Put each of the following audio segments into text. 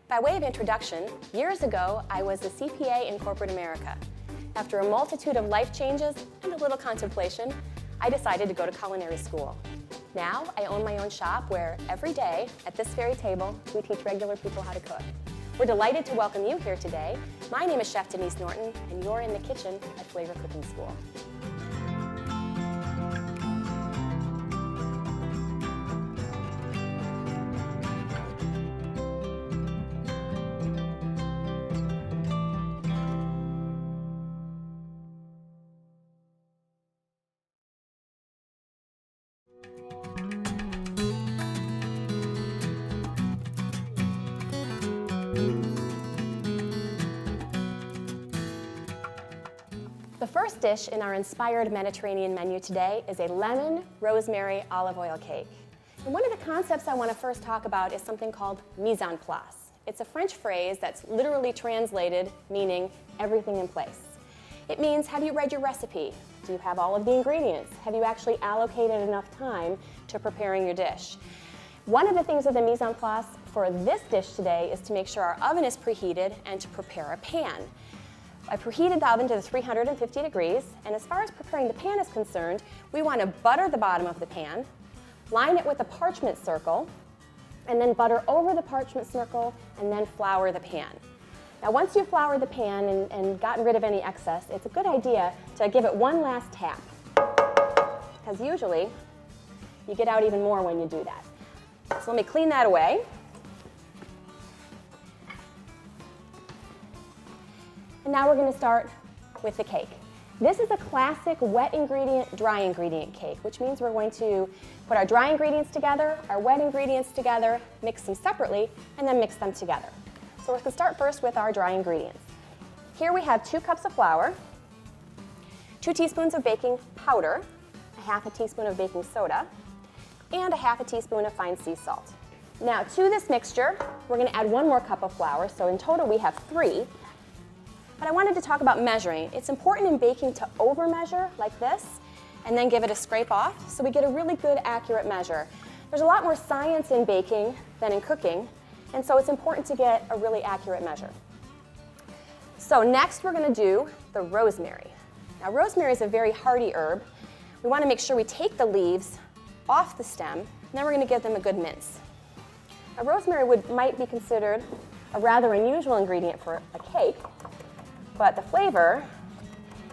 By way of introduction, years ago, I was a CPA in corporate America. After a multitude of life changes and a little contemplation, I decided to go to culinary school. Now, I own my own shop where every day, at this very table, we teach regular people how to cook. We're delighted to welcome you here today. My name is Chef Denise Norton, and you're in the kitchen at Flavour Cooking School. The first dish in our inspired Mediterranean menu today is a lemon, rosemary, olive oil cake. And one of the concepts I want to first talk about is something called mise en place. It's a French phrase that's literally translated meaning everything in place. It means, have you read your recipe? Do you have all of the ingredients? Have you actually allocated enough time to preparing your dish? One of the things with the mise en place for this dish today is to make sure our oven is preheated and to prepare a pan. I preheated the oven to 350 degrees, and as far as preparing the pan is concerned, we want to butter the bottom of the pan, line it with a parchment circle, and then butter over the parchment circle, and then flour the pan. Now once you've floured the pan and gotten rid of any excess, it's a good idea to give it one last tap, because usually you get out even more when you do that. So let me clean that away. And now we're going to start with the cake. This is a classic wet ingredient, dry ingredient cake, which means we're going to put our dry ingredients together, our wet ingredients together, mix them separately, and then mix them together. So we're going to start first with our dry ingredients. Here we have 2 cups of flour, 2 teaspoons of baking powder, a half a teaspoon of baking soda, and a half a teaspoon of fine sea salt. Now to this mixture, we're going to add 1 more cup of flour, so in total we have 3. But I wanted to talk about measuring. It's important in baking to over measure like this and then give it a scrape off so we get a really good accurate measure. There's a lot more science in baking than in cooking, and so it's important to get a really accurate measure. So next we're going to do the rosemary. Now rosemary is a very hardy herb. We want to make sure we take the leaves off the stem, and then we're going to give them a good mince. Now rosemary might be considered a rather unusual ingredient for a cake, but the flavor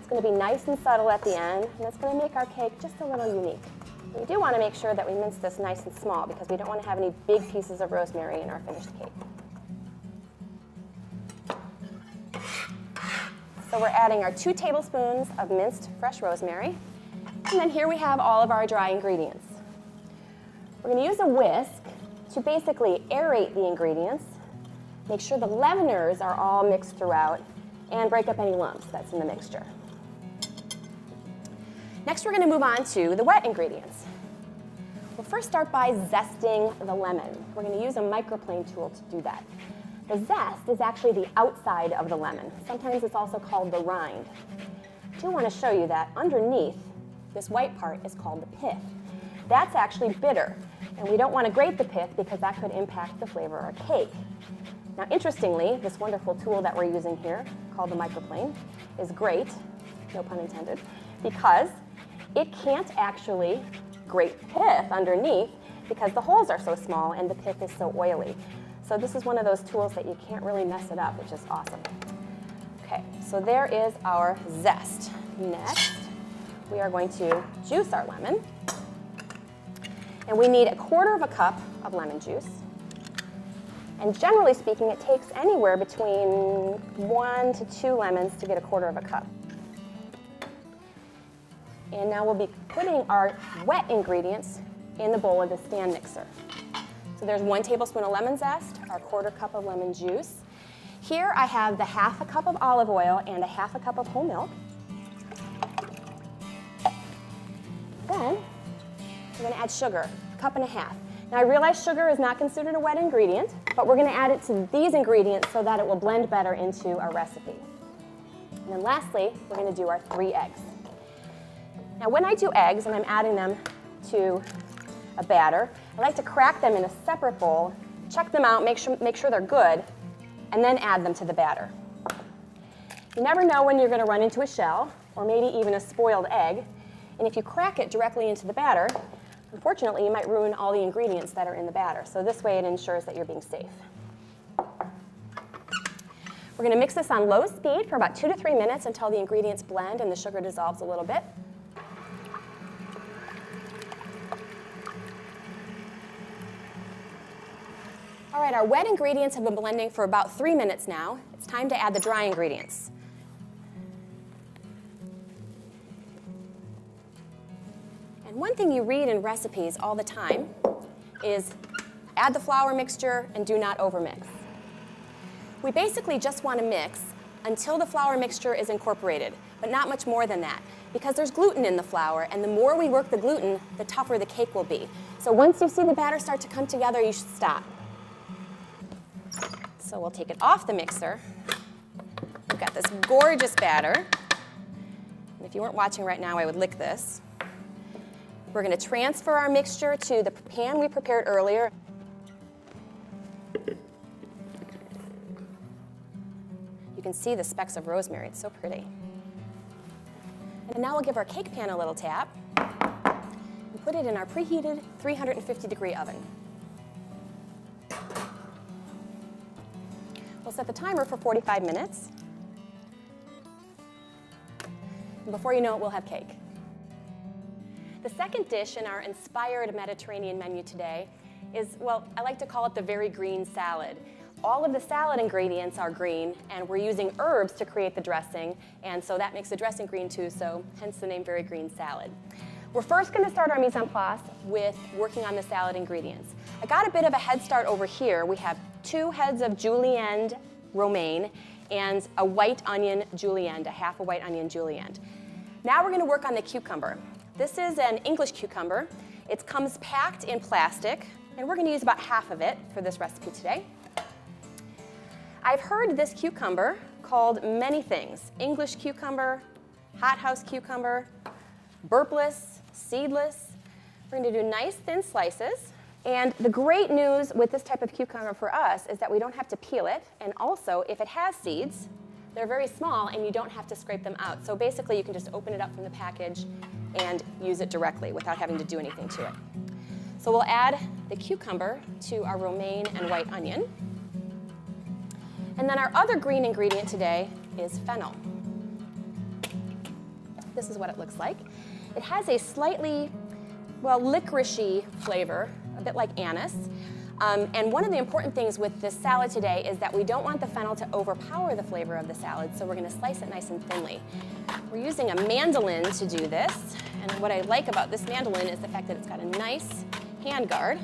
is going to be nice and subtle at the end, and it's going to make our cake just a little unique. We do want to make sure that we mince this nice and small because we don't want to have any big pieces of rosemary in our finished cake. So we're adding our 2 tablespoons of minced fresh rosemary, and then here we have all of our dry ingredients. We're going to use a whisk to basically aerate the ingredients, make sure the leaveners are all mixed throughout, and break up any lumps that's in the mixture. Next we're going to move on to the wet ingredients. We'll first start by zesting the lemon. We're going to use a microplane tool to do that. The zest is actually the outside of the lemon. Sometimes it's also called the rind. I do want to show you that underneath this white part is called the pith. That's actually bitter, and we don't want to grate the pith because that could impact the flavor of our cake. Now interestingly, this wonderful tool that we're using here, called the microplane, is great, no pun intended, because it can't actually grate pith underneath because the holes are so small and the pith is so oily. So this is one of those tools that you can't really mess it up, which is awesome. Okay, so there is our zest. Next, we are going to juice our lemon. And we need 1/4 cup of lemon juice. And generally speaking, it takes anywhere between 1 to 2 lemons to get 1/4 cup. And now we'll be putting our wet ingredients in the bowl of the stand mixer. So there's 1 tablespoon of lemon zest, our 1/4 cup of lemon juice. Here I have the 1/2 cup of olive oil and a 1/2 cup of whole milk. Then we're going to add sugar, 1.5 cups. Now I realize sugar is not considered a wet ingredient, but we're going to add it to these ingredients so that it will blend better into our recipe. And then lastly, we're going to do our 3 eggs. Now when I do eggs and I'm adding them to a batter, I like to crack them in a separate bowl check them out, make sure they're good, and then add them to the batter. You never know when you're going to run into a shell, or maybe even a spoiled egg, and if you crack it directly into the batter, unfortunately, you might ruin all the ingredients that are in the batter. So this way it ensures that you're being safe. We're going to mix this on low speed for about 2 to 3 minutes until the ingredients blend and the sugar dissolves a little bit. All right, our wet ingredients have been blending for about 3 minutes now. It's time to add the dry ingredients. And one thing you read in recipes all the time is add the flour mixture and do not overmix. We basically just want to mix until the flour mixture is incorporated, but not much more than that, because there's gluten in the flour, and the more we work the gluten, the tougher the cake will be. So once you see the batter start to come together, you should stop. So we'll take it off the mixer. We've got this gorgeous batter. And if you weren't watching right now, I would lick this. We're going to transfer our mixture to the pan we prepared earlier. You can see the specks of rosemary. It's so pretty. And now we'll give our cake pan a little tap and put it in our preheated 350-degree oven. We'll set the timer for 45 minutes. And before you know it, we'll have cake. The second dish in our inspired Mediterranean menu today is, well, I like to call it the very green salad. All of the salad ingredients are green, and we're using herbs to create the dressing, and so that makes the dressing green too, so hence the name very green salad. We're first going to start our mise en place with working on the salad ingredients. I got a bit of a head start over here. We have 2 heads of julienne romaine and a white onion julienne, a half a white onion julienne. Now we're going to work on the cucumber. This is an English cucumber. It comes packed in plastic, and we're going to use about half of it for this recipe today. I've heard this cucumber called many things: English cucumber, hothouse cucumber, burpless, seedless. We're going to do nice thin slices. And the great news with this type of cucumber for us is that we don't have to peel it, and also if it has seeds, they're very small and you don't have to scrape them out. So basically you can just open it up from the package and use it directly without having to do anything to it. So we'll add the cucumber to our romaine and white onion. And then our other green ingredient today is fennel. This is what it looks like. It has a slightly, well, licoricey flavor, a bit like anise. And one of the important things with this salad today is that we don't want the fennel to overpower the flavor of the salad, so we're going to slice it nice and thinly. We're using a mandolin to do this, and what I like about this mandolin is the fact that it's got a nice hand guard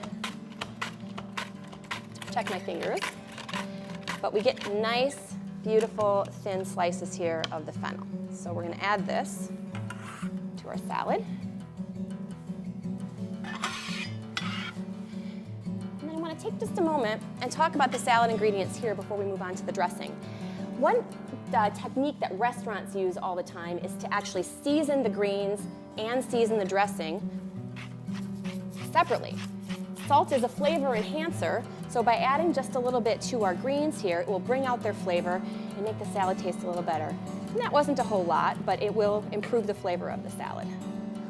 to protect my fingers. But we get nice, beautiful, thin slices here of the fennel. So we're going to add this to our salad. And then I want to take just a moment and talk about the salad ingredients here before we move on to the dressing. One technique that restaurants use all the time is to actually season the greens and season the dressing separately. Salt is a flavor enhancer, so by adding just a little bit to our greens here, it will bring out their flavor and make the salad taste a little better. And that wasn't a whole lot, but it will improve the flavor of the salad.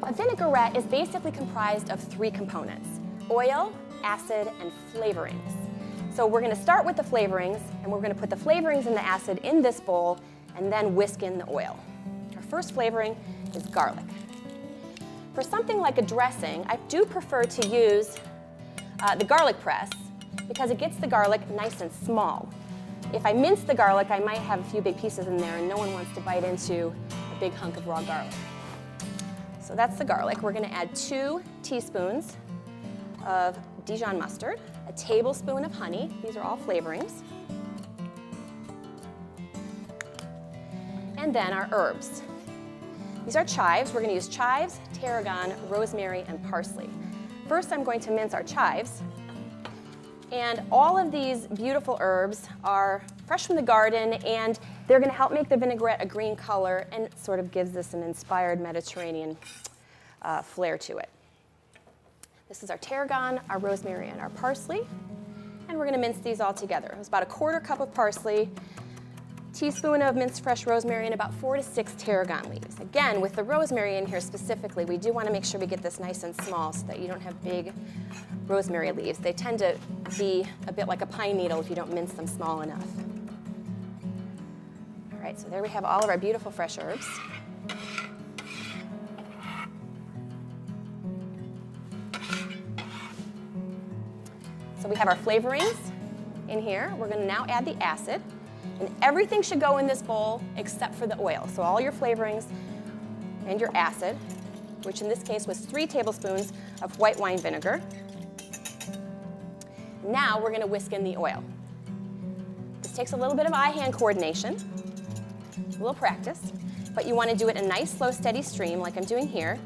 A vinaigrette is basically comprised of 3 components: oil, acid, and flavorings. So we're going to start with the flavorings, and we're going to put the flavorings and the acid in this bowl and then whisk in the oil. Our first flavoring is garlic. For something like a dressing, I do prefer to use the garlic press because it gets the garlic nice and small. If I mince the garlic, I might have a few big pieces in there, and no one wants to bite into a big hunk of raw garlic. So that's the garlic. We're going to add 2 teaspoons of Dijon mustard, a tablespoon of honey. These are all flavorings. And then our herbs. These are chives. We're going to use chives, tarragon, rosemary, and parsley. First, I'm going to mince our chives. And all of these beautiful herbs are fresh from the garden, and they're going to help make the vinaigrette a green color, and it sort of gives this an inspired Mediterranean flair to it. This is our tarragon, our rosemary, and our parsley. And and we're going to mince these all together. It was about a 1/4 cup of parsley, teaspoon of minced fresh rosemary, and about 4 to 6 tarragon leaves. Again, with the rosemary in here specifically, we do want to make sure we get this nice and small so that you don't have big rosemary leaves. They tend to be a bit like a pine needle if you don't mince them small enough. All right, so there we have all of our beautiful fresh herbs. So we have our flavorings in here. We're going to now add the acid. And everything should go in this bowl except for the oil. So all your flavorings and your acid, which in this case was 3 tablespoons of white wine vinegar. Now we're going to whisk in the oil. This takes a little bit of eye-hand coordination, a little practice, but you want to do it in a nice, slow, steady stream like I'm doing here.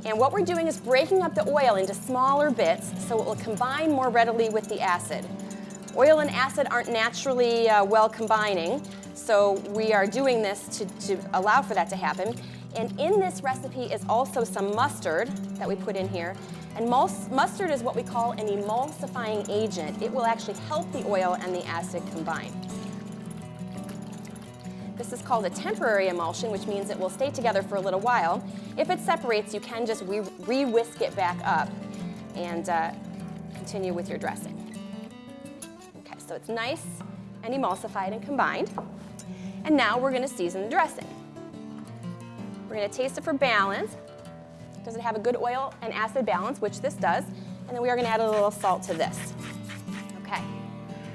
And what we're doing is breaking up the oil into smaller bits so it will combine more readily with the acid. Oil and acid aren't naturally well combining, so we are doing this to allow for that to happen. And in this recipe is also some mustard that we put in here. And mustard is what we call an emulsifying agent. It will actually help the oil and the acid combine. This is called a temporary emulsion, which means it will stay together for a little while. If it separates, you can just re-whisk it back up and continue with your dressing. So it's nice and emulsified and combined. And now we're going to season the dressing. We're going to taste it for balance. Does it have a good oil and acid balance, which this does? And then we are going to add a little salt to this. Okay.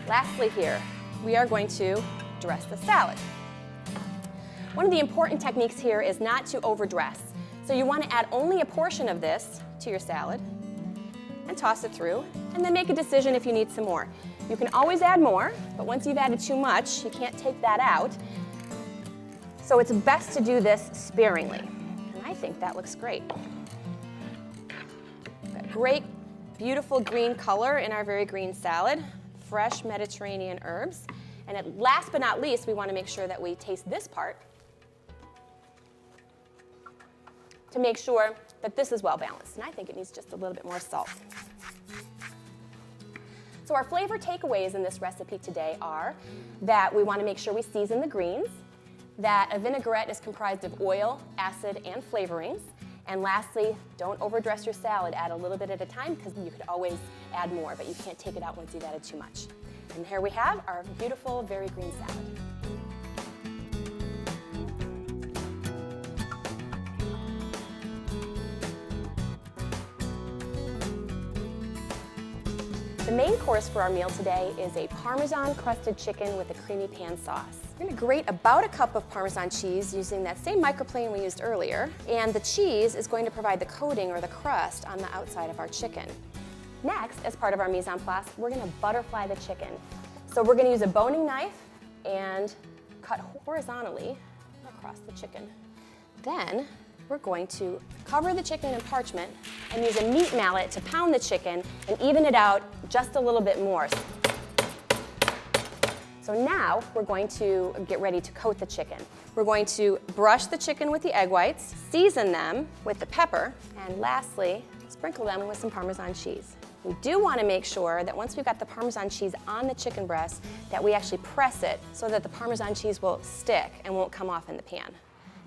Lastly here, we are going to dress the salad. One of the important techniques here is not to overdress. So you want to add only a portion of this to your salad and toss it through, and then make a decision if you need some more. You can always add more, but once you've added too much, you can't take that out. So it's best to do this sparingly. And I think that looks great. Got great, beautiful green color in our very green salad, fresh Mediterranean herbs. And last but not least, we want to make sure that we taste this part to make sure that this is well balanced. And I think it needs just a little bit more salt. So our flavor takeaways in this recipe today are that we want to make sure we season the greens, that a vinaigrette is comprised of oil, acid, and flavorings, and lastly, don't overdress your salad. Add a little bit at a time because you could always add more, but you can't take it out once you've added too much. And here we have our beautiful, very green salad. The main course for our meal today is a Parmesan crusted chicken with a creamy pan sauce. We're going to grate about a cup of Parmesan cheese using that same microplane we used earlier, and the cheese is going to provide the coating or the crust on the outside of our chicken. Next, as part of our mise en place, we're going to butterfly the chicken. So we're going to use a boning knife and cut horizontally across the chicken. Then we're going to cover the chicken in parchment and use a meat mallet to pound the chicken and even it out just a little bit more. So now we're going to get ready to coat the chicken. We're going to brush the chicken with the egg whites, season them with the pepper, and lastly, sprinkle them with some Parmesan cheese. We do want to make sure that once we've got the Parmesan cheese on the chicken breast, that we actually press it so that the Parmesan cheese will stick and won't come off in the pan.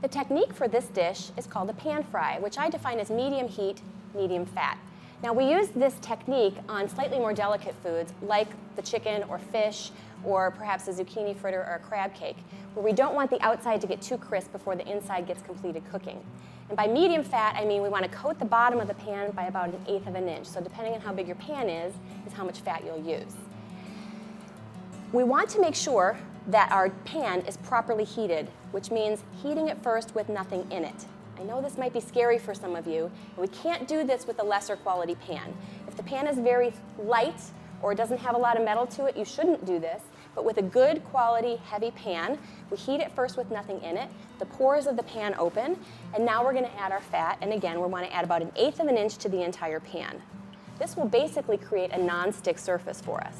The technique for this dish is called a pan fry, which I define as medium heat, medium fat. Now we use this technique on slightly more delicate foods like the chicken or fish or perhaps a zucchini fritter or a crab cake, where we don't want the outside to get too crisp before the inside gets completed cooking. And by medium fat, I mean we want to coat the bottom of the pan by about 1/8 of an inch. So depending on how big your pan is how much fat you'll use. We want to make sure that our pan is properly heated, which means heating it first with nothing in it. I know this might be scary for some of you, and we can't do this with a lesser quality pan. If the pan is very light or doesn't have a lot of metal to it, you shouldn't do this. But with a good quality heavy pan, we heat it first with nothing in it, the pores of the pan open, and now we're going to add our fat, and again we want to add about 1/8 of an inch to the entire pan. This will basically create a non-stick surface for us.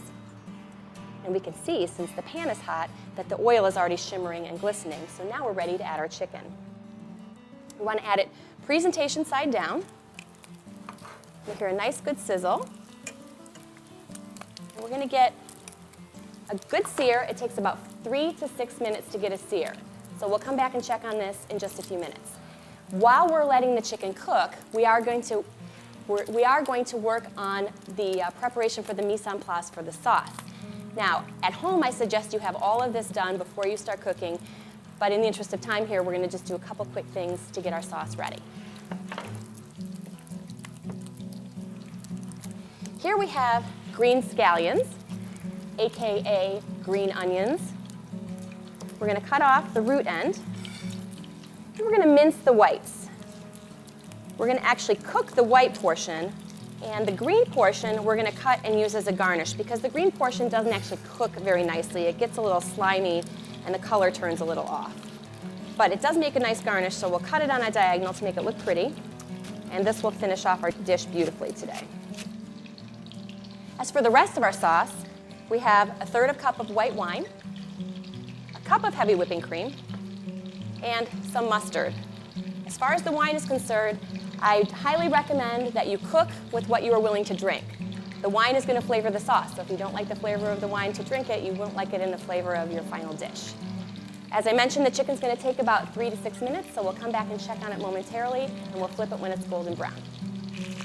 And we can see, since the pan is hot, that the oil is already shimmering and glistening, so now we're ready to add our chicken. We want to add it presentation side down. You'll hear a nice good sizzle. And we're going to get a good sear. It takes about 3 to 6 minutes to get a sear. So we'll come back and check on this in just a few minutes. While we're letting the chicken cook, we are going to work on the preparation for the mise en place for the sauce. Now, at home, I suggest you have all of this done before you start cooking, but in the interest of time here, we're going to just do a couple quick things to get our sauce ready. Here we have green scallions, aka green onions. We're going to cut off the root end, and we're going to mince the whites. We're going to actually cook the white portion, and the green portion we're going to cut and use as a garnish because the green portion doesn't actually cook very nicely. It gets a little slimy and the color turns a little off. But it does make a nice garnish, so we'll cut it on a diagonal to make it look pretty, and this will finish off our dish beautifully today. As for the rest of our sauce, we have a 1/3 cup of white wine, a cup of heavy whipping cream, and some mustard. As far as the wine is concerned, I highly recommend that you cook with what you are willing to drink. The wine is going to flavor the sauce, so if you don't like the flavor of the wine to drink it, you won't like it in the flavor of your final dish. As I mentioned, the chicken's going to take about 3 to 6 minutes, so we'll come back and check on it momentarily, and we'll flip it when it's golden brown.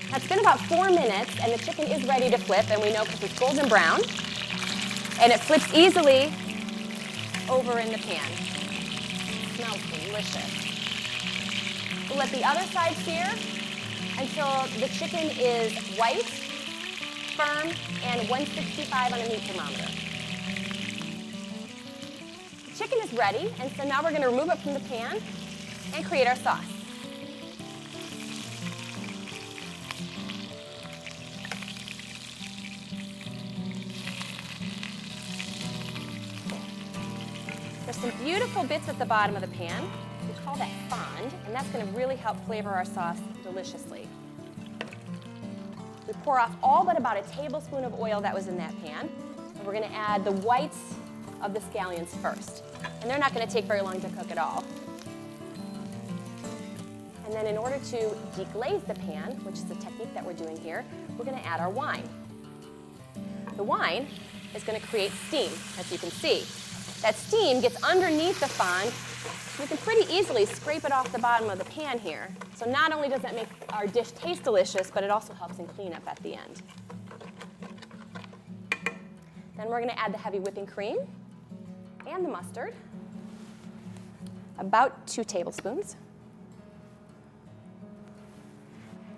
Now, it's been about 4 minutes, and the chicken is ready to flip, and we know because it's golden brown, and it flips easily over in the pan. It smells delicious. We'll let the other side sear until the chicken is white, firm, and 165 on a meat thermometer. The chicken is ready, and so now we're going to remove it from the pan and create our sauce. There's some beautiful bits at the bottom of the pan. We call that fond, and that's going to really help flavor our sauce deliciously. We pour off all but about a tablespoon of oil that was in that pan, and we're going to add the whites of the scallions first. And they're not going to take very long to cook at all. And then in order to deglaze the pan, which is the technique that we're doing here, we're going to add our wine. The wine is going to create steam, as you can see. That steam gets underneath the fond. We can pretty easily scrape it off the bottom of the pan here. So not only does that make our dish taste delicious, but it also helps in cleanup at the end. Then we're going to add the heavy whipping cream and the mustard, about 2 tablespoons.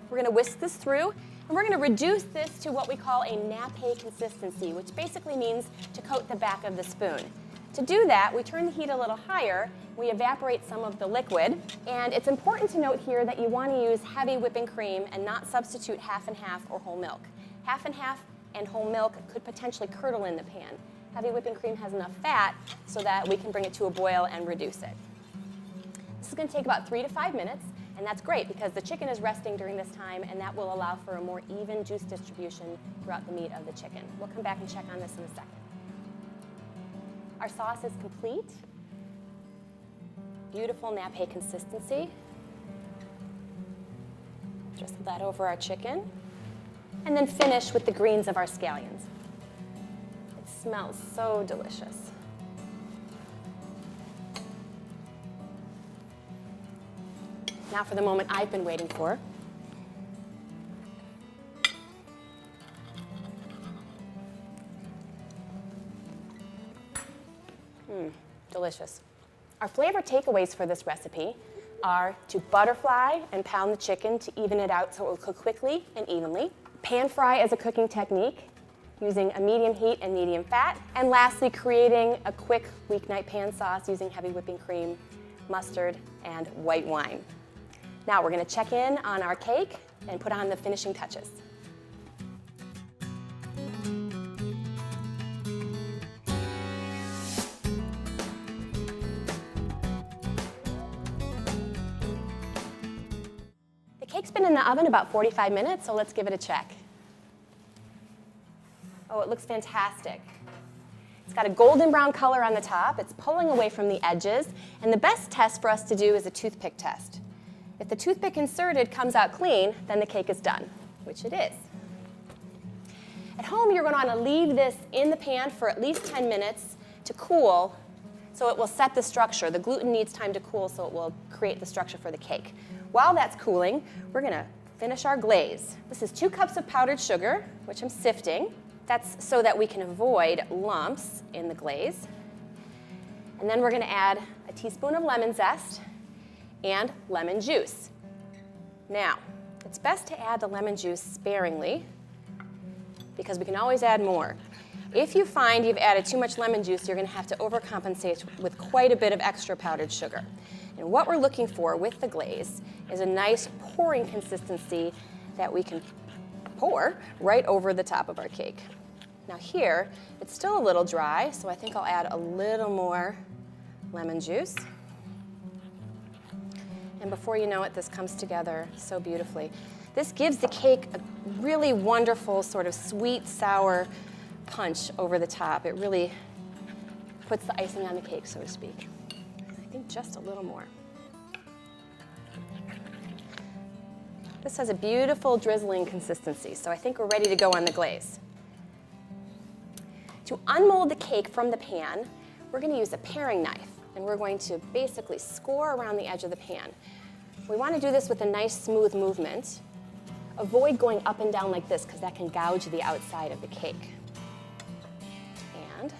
We're going to whisk this through, and we're going to reduce this to what we call a nappe consistency, which basically means to coat the back of the spoon. To do that, we turn the heat a little higher, we evaporate some of the liquid, and it's important to note here that you want to use heavy whipping cream and not substitute half and half or whole milk. Half and half and whole milk could potentially curdle in the pan. Heavy whipping cream has enough fat so that we can bring it to a boil and reduce it. This is going to take about 3 to 5 minutes, and that's great because the chicken is resting during this time, and that will allow for a more even juice distribution throughout the meat of the chicken. We'll come back and check on this in a second. Our sauce is complete. Beautiful nappe consistency. Drizzle that over our chicken. And then finish with the greens of our scallions. It smells so delicious. Now for the moment I've been waiting for. Delicious. Our flavor takeaways for this recipe are to butterfly and pound the chicken to even it out so it will cook quickly and evenly. Pan fry as a cooking technique using a medium heat and medium fat. And lastly, creating a quick weeknight pan sauce using heavy whipping cream, mustard, and white wine. Now we're going to check in on our cake and put on the finishing touches. The cake's been in the oven about 45 minutes, so let's give it a check. Oh, it looks fantastic. It's got a golden brown color on the top. It's pulling away from the edges. And the best test for us to do is a toothpick test. If the toothpick inserted comes out clean, then the cake is done, which it is. At home, you're going to want to leave this in the pan for at least 10 minutes to cool, so it will set the structure. The gluten needs time to cool, so it will create the structure for the cake. While that's cooling, we're going to finish our glaze. This is 2 cups of powdered sugar, which I'm sifting. That's so that we can avoid lumps in the glaze. And then we're going to add a teaspoon of lemon zest and lemon juice. Now, it's best to add the lemon juice sparingly because we can always add more. If you find you've added too much lemon juice, you're going to have to overcompensate with quite a bit of extra powdered sugar. And what we're looking for with the glaze is a nice pouring consistency that we can pour right over the top of our cake. Now here, it's still a little dry, so I think I'll add a little more lemon juice. And before you know it, this comes together so beautifully. This gives the cake a really wonderful sort of sweet, sour punch over the top. It really puts the icing on the cake, so to speak. I think just a little more. This has a beautiful drizzling consistency, so I think we're ready to go on the glaze. To unmold the cake from the pan, we're going to use a paring knife, and we're going to basically score around the edge of the pan. We want to do this with a nice smooth movement. Avoid going up and down like this because that can gouge the outside of the cake. And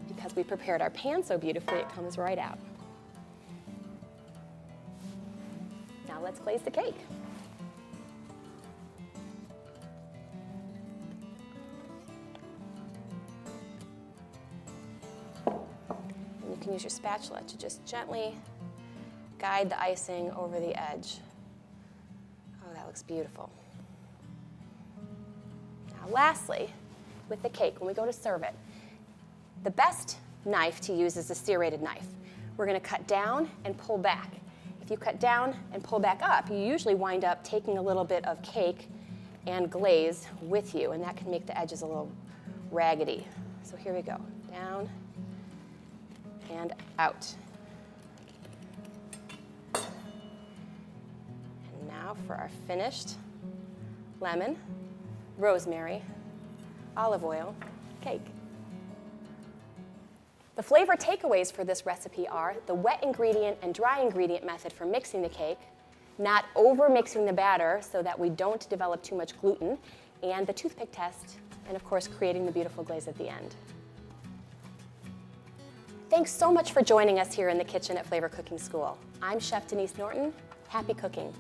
because we prepared our pan so beautifully, it comes right out. Now let's glaze the cake. And you can use your spatula to just gently guide the icing over the edge. Oh, that looks beautiful. Now lastly, with the cake, when we go to serve it, the best knife to use is a serrated knife. We're going to cut down and pull back. If you cut down and pull back up, you usually wind up taking a little bit of cake and glaze with you, and that can make the edges a little raggedy. So here we go, down and out. And now for our finished lemon, rosemary, olive oil cake. The flavor takeaways for this recipe are the wet ingredient and dry ingredient method for mixing the cake, not over mixing the batter so that we don't develop too much gluten, and the toothpick test, and of course creating the beautiful glaze at the end. Thanks so much for joining us here in the kitchen at Flavour Cooking School. I'm Chef Denise Norton. Happy cooking.